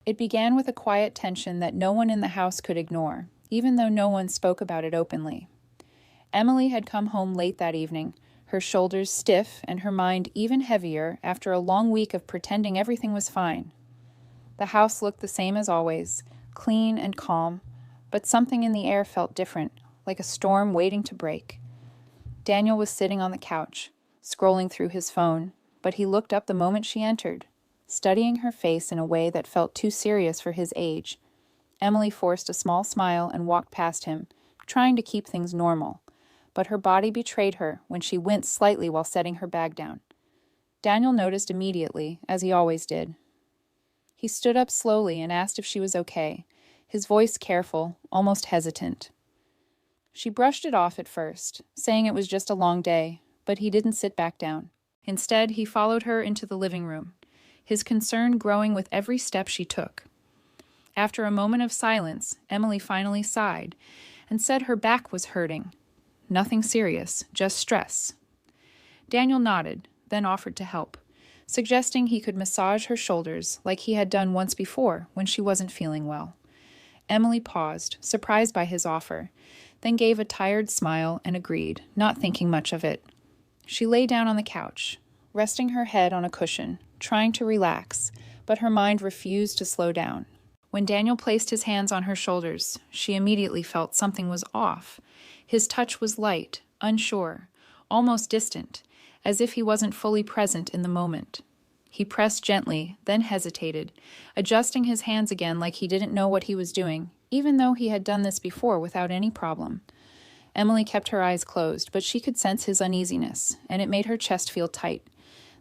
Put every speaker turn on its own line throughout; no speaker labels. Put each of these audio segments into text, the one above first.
It began with a quiet tension that no one in the house could ignore, even though no one spoke about it openly. Emily had come home late that evening, her shoulders stiff and her mind even heavier after a long week of pretending everything was fine. The house looked the same as always, clean and calm, but something in the air felt different, like a storm waiting to break. Daniel was sitting on the couch, scrolling through his phone, but he looked up the moment she entered, studying her face in a way that felt too serious for his age. Emily forced a small smile and walked past him, trying to keep things normal, but her body betrayed her when she winced slightly while setting her bag down. Daniel noticed immediately, as he always did. He stood up slowly and asked if she was okay, his voice careful, almost hesitant. She brushed it off at first, saying it was just a long day, but he didn't sit back down. Instead, he followed her into the living room, his concern growing with every step she took. After a moment of silence, Emily finally sighed and said her back was hurting. Nothing serious, just stress. Daniel nodded, then offered to help, suggesting he could massage her shoulders like he had done once before when she wasn't feeling well. Emily paused, surprised by his offer, then gave a tired smile and agreed, not thinking much of it. She lay down on the couch, resting her head on a cushion, trying to relax, but her mind refused to slow down. When Daniel placed his hands on her shoulders, she immediately felt something was off. His touch was light, unsure, almost distant, as if he wasn't fully present in the moment. He pressed gently, then hesitated, adjusting his hands again like he didn't know what he was doing, even though he had done this before without any problem. Emily kept her eyes closed, but she could sense his uneasiness, and it made her chest feel tight.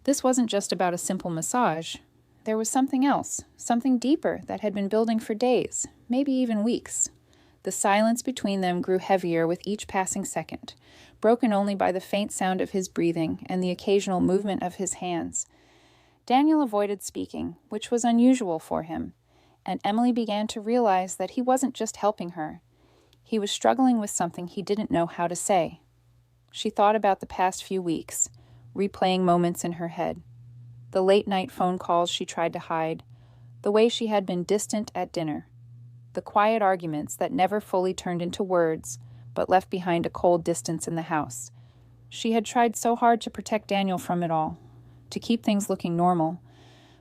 This wasn't just about a simple massage. There was something else, something deeper that had been building for days, maybe even weeks. The silence between them grew heavier with each passing second, broken only by the faint sound of his breathing and the occasional movement of his hands. Daniel avoided speaking, which was unusual for him, and Emily began to realize that he wasn't just helping her. He was struggling with something he didn't know how to say. She thought about the past few weeks, replaying moments in her head. The late-night phone calls she tried to hide, the way she had been distant at dinner, the quiet arguments that never fully turned into words, but left behind a cold distance in the house. She had tried so hard to protect Daniel from it all, to keep things looking normal,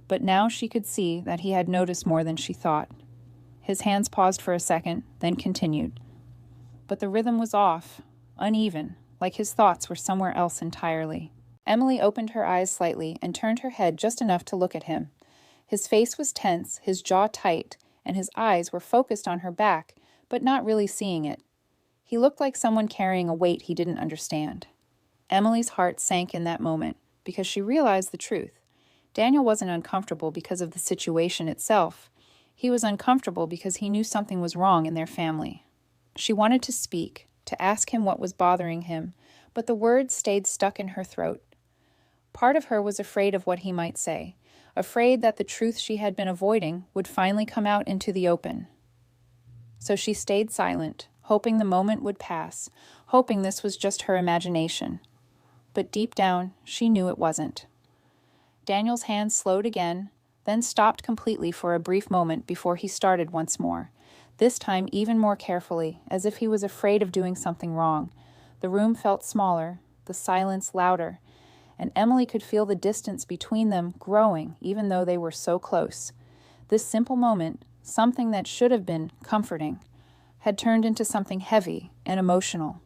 but now she could see that he had noticed more than she thought. His hands paused for a second, then continued. But the rhythm was off, uneven, like his thoughts were somewhere else entirely. Emily opened her eyes slightly and turned her head just enough to look at him. His face was tense, his jaw tight, and his eyes were focused on her back, but not really seeing it. He looked like someone carrying a weight he didn't understand. Emily's heart sank in that moment, because she realized the truth. Daniel wasn't uncomfortable because of the situation itself. He was uncomfortable because he knew something was wrong in their family. She wanted to speak, to ask him what was bothering him, but the words stayed stuck in her throat. Part of her was afraid of what he might say, afraid that the truth she had been avoiding would finally come out into the open. So she stayed silent, hoping the moment would pass, hoping this was just her imagination. But deep down, she knew it wasn't. Daniel's hands slowed again, then stopped completely for a brief moment before he started once more, this time even more carefully, as if he was afraid of doing something wrong. The room felt smaller, the silence louder, and Emily could feel the distance between them growing even though they were so close. This simple moment, something that should have been comforting, had turned into something heavy and emotional.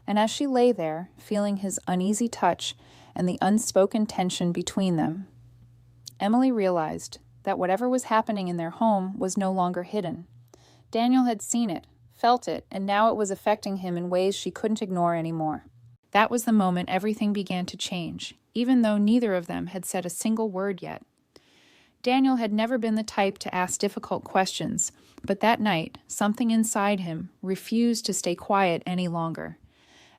And as she lay there, feeling his uneasy touch and the unspoken tension between them, Emily realized that whatever was happening in their home was no longer hidden. Daniel had seen it, felt it, and now it was affecting him in ways she couldn't ignore anymore. That was the moment everything began to change, even though neither of them had said a single word yet. Daniel had never been the type to ask difficult questions, but that night, something inside him refused to stay quiet any longer,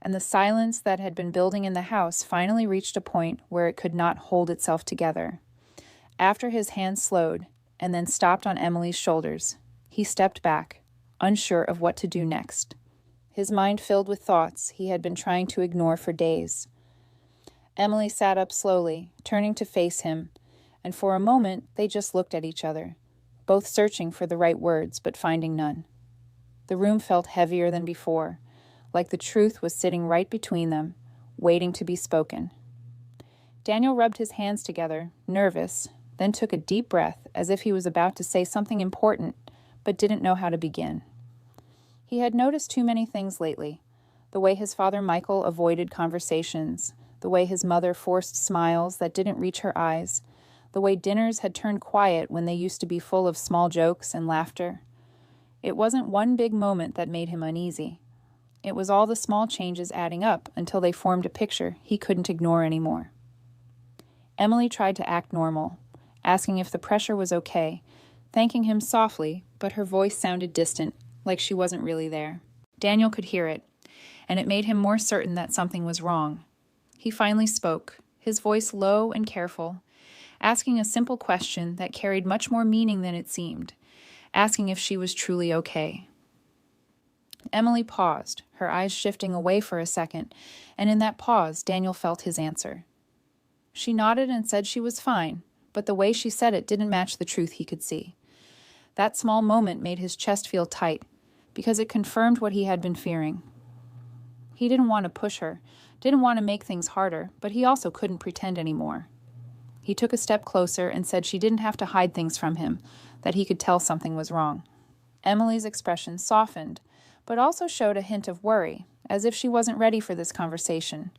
and the silence that had been building in the house finally reached a point where it could not hold itself together. After his hand slowed, and then stopped on Emily's shoulders, he stepped back, unsure of what to do next. His mind filled with thoughts he had been trying to ignore for days. Emily sat up slowly, turning to face him, and for a moment they just looked at each other. both searching for the right words but finding none. The room felt heavier than before, like the truth was sitting right between them, waiting to be spoken. Daniel rubbed his hands together, nervous, then took a deep breath as if he was about to say something important, but didn't know how to begin. He had noticed too many things lately. The way his father Michael avoided conversations, the way his mother forced smiles that didn't reach her eyes, the way dinners had turned quiet when they used to be full of small jokes and laughter. It wasn't one big moment that made him uneasy. It was all the small changes adding up until they formed a picture he couldn't ignore anymore. Emily tried to act normal, asking if the pressure was okay, thanking him softly, but her voice sounded distant, like she wasn't really there. Daniel could hear it, and it made him more certain that something was wrong. He finally spoke, his voice low and careful, asking a simple question that carried much more meaning than it seemed, asking if she was truly okay. Emily paused, her eyes shifting away for a second, and in that pause, Daniel felt his answer. She nodded and said she was fine, but the way she said it didn't match the truth he could see. That small moment made his chest feel tight, because it confirmed what he had been fearing. He didn't want to push her, didn't want to make things harder, but he also couldn't pretend anymore. He took a step closer and said she didn't have to hide things from him, that he could tell something was wrong. Emily's expression softened, but also showed a hint of worry, as if she wasn't ready for this conversation.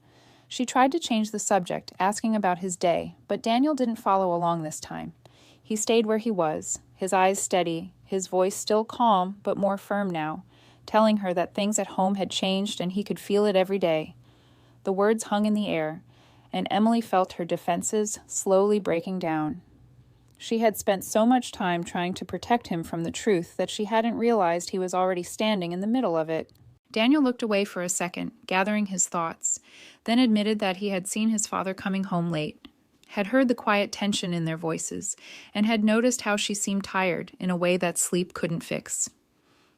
She tried to change the subject, asking about his day, but Daniel didn't follow along this time. He stayed where he was, his eyes steady, his voice still calm but more firm now, telling her that things at home had changed and he could feel it every day. The words hung in the air, and Emily felt her defenses slowly breaking down. She had spent so much time trying to protect him from the truth that she hadn't realized he was already standing in the middle of it. Daniel looked away for a second, gathering his thoughts, then admitted that he had seen his father coming home late, had heard the quiet tension in their voices, and had noticed how she seemed tired in a way that sleep couldn't fix.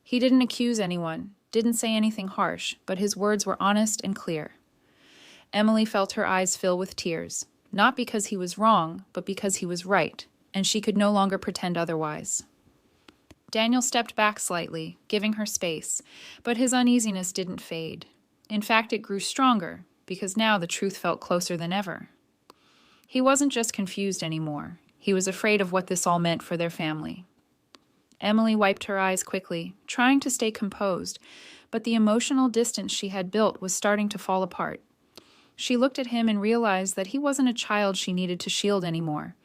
He didn't accuse anyone, didn't say anything harsh, but his words were honest and clear. Emily felt her eyes fill with tears, not because he was wrong, but because he was right, and she could no longer pretend otherwise. Daniel stepped back slightly, giving her space, but his uneasiness didn't fade. In fact, it grew stronger, because now the truth felt closer than ever. He wasn't just confused anymore. He was afraid of what this all meant for their family. Emily wiped her eyes quickly, trying to stay composed, but the emotional distance she had built was starting to fall apart. She looked at him and realized that he wasn't a child she needed to shield anymore.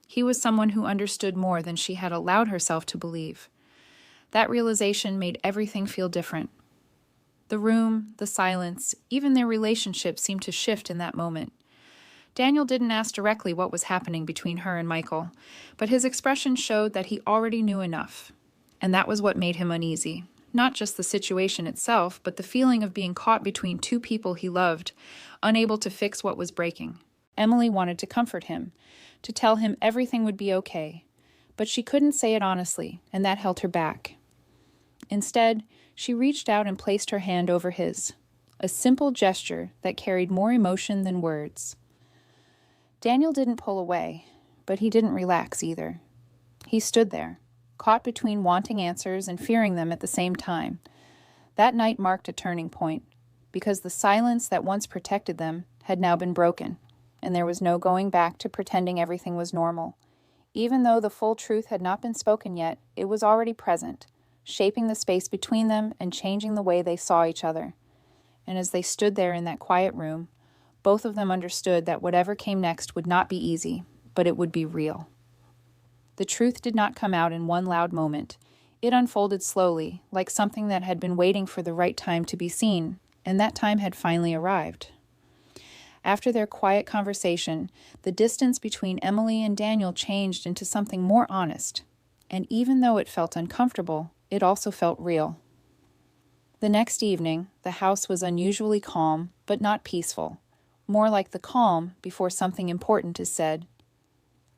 He was someone who understood more than she had allowed herself to believe. That realization made everything feel different. The room, the silence, even their relationship seemed to shift in that moment. Daniel didn't ask directly what was happening between her and Michael, but his expression showed that he already knew enough. And that was what made him uneasy. Not just the situation itself, but the feeling of being caught between two people he loved, unable to fix what was breaking. Emily wanted to comfort him, to tell him everything would be okay, but she couldn't say it honestly, and that held her back. Instead, she reached out and placed her hand over his, a simple gesture that carried more emotion than words. Daniel didn't pull away, but he didn't relax either. He stood there, caught between wanting answers and fearing them at the same time. That night marked a turning point, because the silence that once protected them had now been broken, and there was no going back to pretending everything was normal. Even though the full truth had not been spoken yet, it was already present, shaping the space between them and changing the way they saw each other. And as they stood there in that quiet room, both of them understood that whatever came next would not be easy, but it would be real. The truth did not come out in one loud moment. It unfolded slowly, like something that had been waiting for the right time to be seen, and that time had finally arrived. After their quiet conversation, the distance between Emily and Daniel changed into something more honest, and even though it felt uncomfortable, it also felt real. The next evening, the house was unusually calm, but not peaceful, more like the calm before something important is said.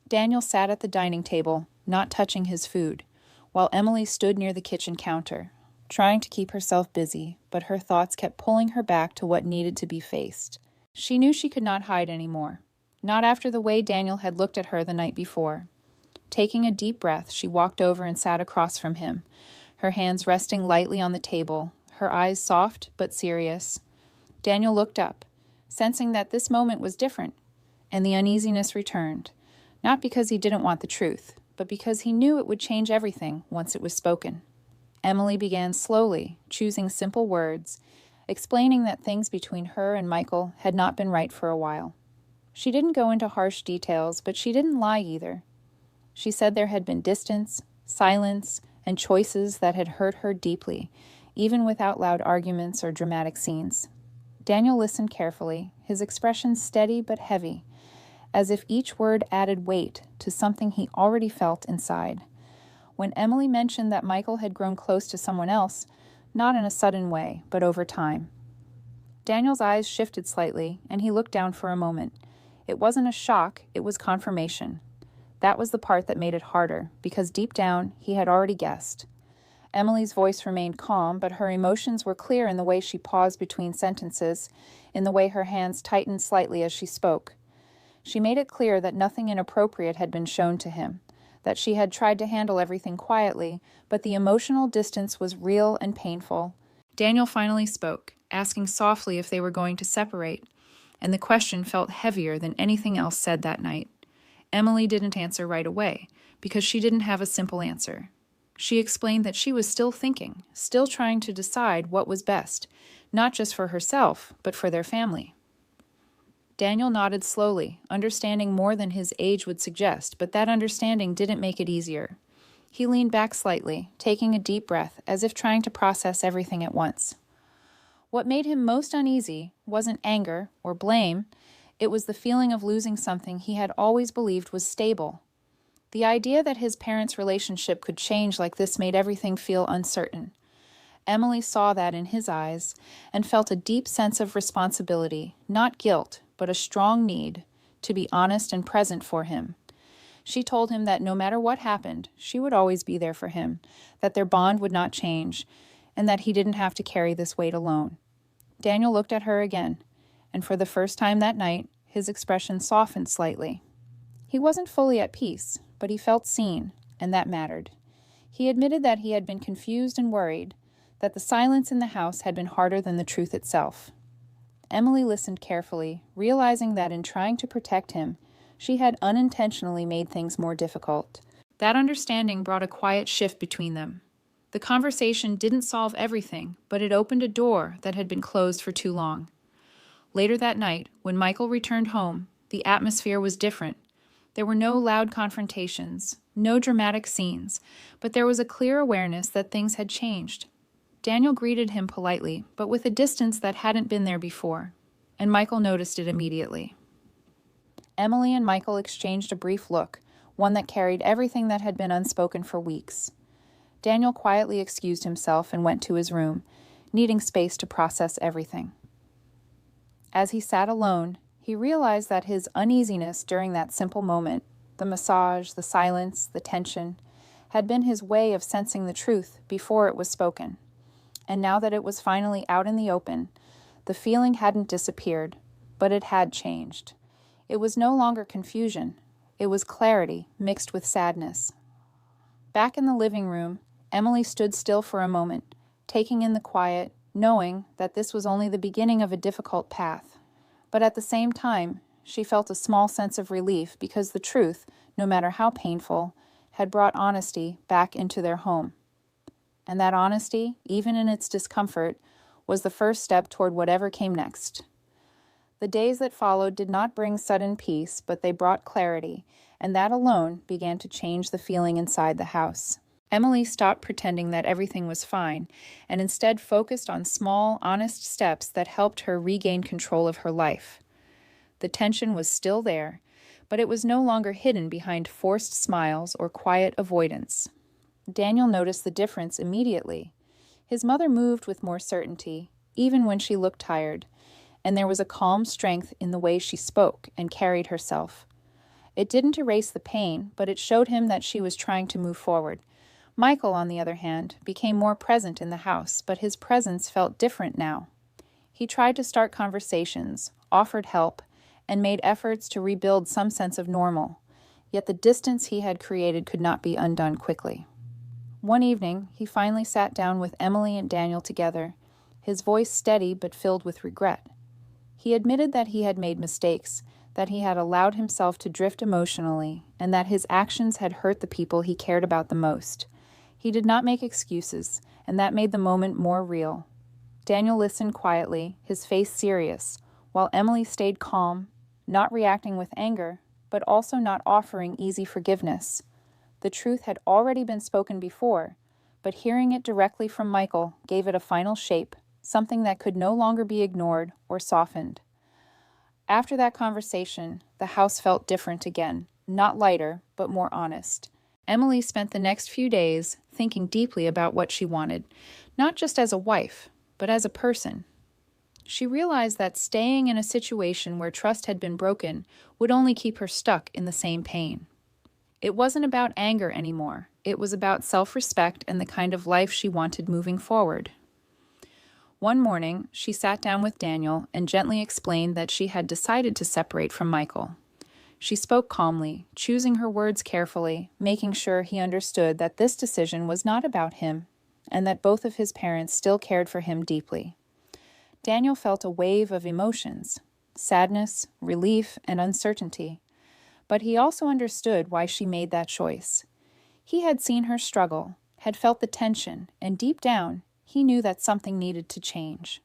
Daniel sat at the dining table, not touching his food, while Emily stood near the kitchen counter, trying to keep herself busy, but her thoughts kept pulling her back to what needed to be faced. She knew she could not hide anymore, not after the way Daniel had looked at her the night before. Taking a deep breath, she walked over and sat across from him, her hands resting lightly on the table, her eyes soft but serious. Daniel looked up, sensing that this moment was different, and the uneasiness returned, not because he didn't want the truth, but because he knew it would change everything once it was spoken. Emily began slowly, choosing simple words, explaining that things between her and Michael had not been right for a while. She didn't go into harsh details, but she didn't lie either. She said there had been distance, silence, and choices that had hurt her deeply, even without loud arguments or dramatic scenes. Daniel listened carefully, his expression steady but heavy, as if each word added weight to something he already felt inside. When Emily mentioned that Michael had grown close to someone else, not in a sudden way, but over time, Daniel's eyes shifted slightly, and he looked down for a moment. It wasn't a shock, it was confirmation. That was the part that made it harder, because deep down, he had already guessed. Emily's voice remained calm, but her emotions were clear in the way she paused between sentences, in the way her hands tightened slightly as she spoke. She made it clear that nothing inappropriate had been shown to him, that she had tried to handle everything quietly, but the emotional distance was real and painful. Daniel finally spoke, asking softly if they were going to separate, and the question felt heavier than anything else said that night. Emily didn't answer right away, because she didn't have a simple answer. She explained that she was still thinking, still trying to decide what was best, not just for herself, but for their family. Daniel nodded slowly, understanding more than his age would suggest, but that understanding didn't make it easier. He leaned back slightly, taking a deep breath, as if trying to process everything at once. What made him most uneasy wasn't anger or blame, it was the feeling of losing something he had always believed was stable. The idea that his parents' relationship could change like this made everything feel uncertain. Emily saw that in his eyes and felt a deep sense of responsibility, not guilt, but a strong need to be honest and present for him. She told him that no matter what happened, she would always be there for him, that their bond would not change, and that he didn't have to carry this weight alone. Daniel looked at her again, and for the first time that night, his expression softened slightly. He wasn't fully at peace, but he felt seen, and that mattered. He admitted that he had been confused and worried, that the silence in the house had been harder than the truth itself. Emily listened carefully, realizing that in trying to protect him, she had unintentionally made things more difficult. That understanding brought a quiet shift between them. The conversation didn't solve everything, but it opened a door that had been closed for too long. Later that night, when Michael returned home, the atmosphere was different. There were no loud confrontations, no dramatic scenes, but there was a clear awareness that things had changed. Daniel greeted him politely, but with a distance that hadn't been there before, and Michael noticed it immediately. Emily and Michael exchanged a brief look, one that carried everything that had been unspoken for weeks. Daniel quietly excused himself and went to his room, needing space to process everything. As he sat alone, he realized that his uneasiness during that simple moment, the massage, the silence, the tension, had been his way of sensing the truth before it was spoken. And now that it was finally out in the open, the feeling hadn't disappeared, but it had changed. It was no longer confusion. It was clarity mixed with sadness. Back in the living room, Emily stood still for a moment, taking in the quiet, knowing that this was only the beginning of a difficult path. But at the same time, she felt a small sense of relief because the truth, no matter how painful, had brought honesty back into their home. And that honesty, even in its discomfort, was the first step toward whatever came next. The days that followed did not bring sudden peace, but they brought clarity, and that alone began to change the feeling inside the house. Emily stopped pretending that everything was fine, and instead focused on small, honest steps that helped her regain control of her life. The tension was still there, but it was no longer hidden behind forced smiles or quiet avoidance. Daniel noticed the difference immediately. His mother moved with more certainty, even when she looked tired, and there was a calm strength in the way she spoke and carried herself. It didn't erase the pain, but it showed him that she was trying to move forward. Michael, on the other hand, became more present in the house, but his presence felt different now. He tried to start conversations, offered help, and made efforts to rebuild some sense of normal. Yet the distance he had created could not be undone quickly. One evening, he finally sat down with Emily and Daniel together, his voice steady but filled with regret. He admitted that he had made mistakes, that he had allowed himself to drift emotionally, and that his actions had hurt the people he cared about the most. He did not make excuses, and that made the moment more real. Daniel listened quietly, his face serious, while Emily stayed calm, not reacting with anger, but also not offering easy forgiveness. The truth had already been spoken before, but hearing it directly from Michael gave it a final shape, something that could no longer be ignored or softened. After that conversation, the house felt different again, not lighter, but more honest. Emily spent the next few days thinking deeply about what she wanted, not just as a wife, but as a person. She realized that staying in a situation where trust had been broken would only keep her stuck in the same pain. It wasn't about anger anymore. It was about self-respect and the kind of life she wanted moving forward. One morning, she sat down with Daniel and gently explained that she had decided to separate from Michael. She spoke calmly, choosing her words carefully, making sure he understood that this decision was not about him and that both of his parents still cared for him deeply. Daniel felt a wave of emotions, sadness, relief, and uncertainty. But he also understood why she made that choice. He had seen her struggle, had felt the tension, and deep down, he knew that something needed to change.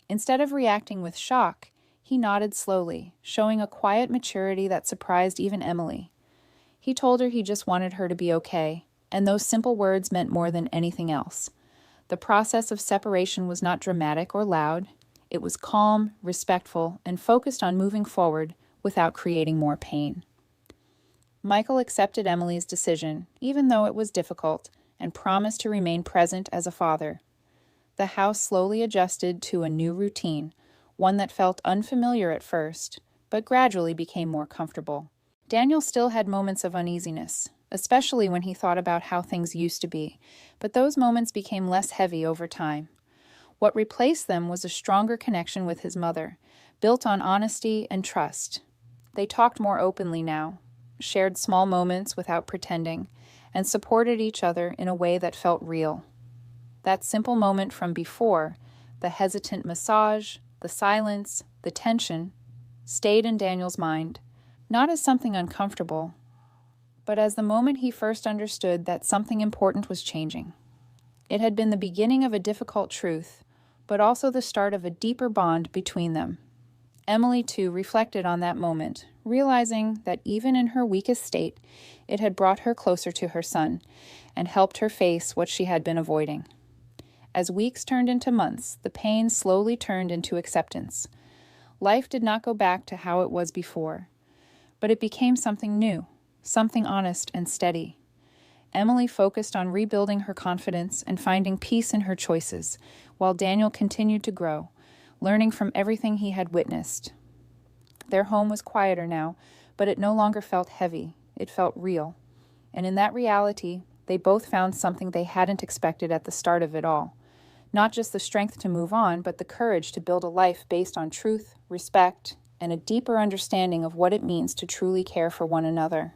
Instead of reacting with shock, he nodded slowly, showing a quiet maturity that surprised even Emily. He told her he just wanted her to be okay, and those simple words meant more than anything else. The process of separation was not dramatic or loud. It was calm, respectful, and focused on moving forward without creating more pain. Michael accepted Emily's decision, even though it was difficult, and promised to remain present as a father. The house slowly adjusted to a new routine, one that felt unfamiliar at first, but gradually became more comfortable. Daniel still had moments of uneasiness, especially when he thought about how things used to be, but those moments became less heavy over time. What replaced them was a stronger connection with his mother, built on honesty and trust. They talked more openly now, shared small moments without pretending, and supported each other in a way that felt real. That simple moment from before, the hesitant massage, the silence, the tension, stayed in Daniel's mind, not as something uncomfortable, but as the moment he first understood that something important was changing. It had been the beginning of a difficult truth, but also the start of a deeper bond between them. Emily, too, reflected on that moment, realizing that even in her weakest state, it had brought her closer to her son and helped her face what she had been avoiding. As weeks turned into months, the pain slowly turned into acceptance. Life did not go back to how it was before, but it became something new, something honest and steady. Emily focused on rebuilding her confidence and finding peace in her choices, while Daniel continued to grow, learning from everything he had witnessed. Their home was quieter now, but it no longer felt heavy. It felt real. And in that reality, they both found something they hadn't expected at the start of it all. Not just the strength to move on, but the courage to build a life based on truth, respect, and a deeper understanding of what it means to truly care for one another.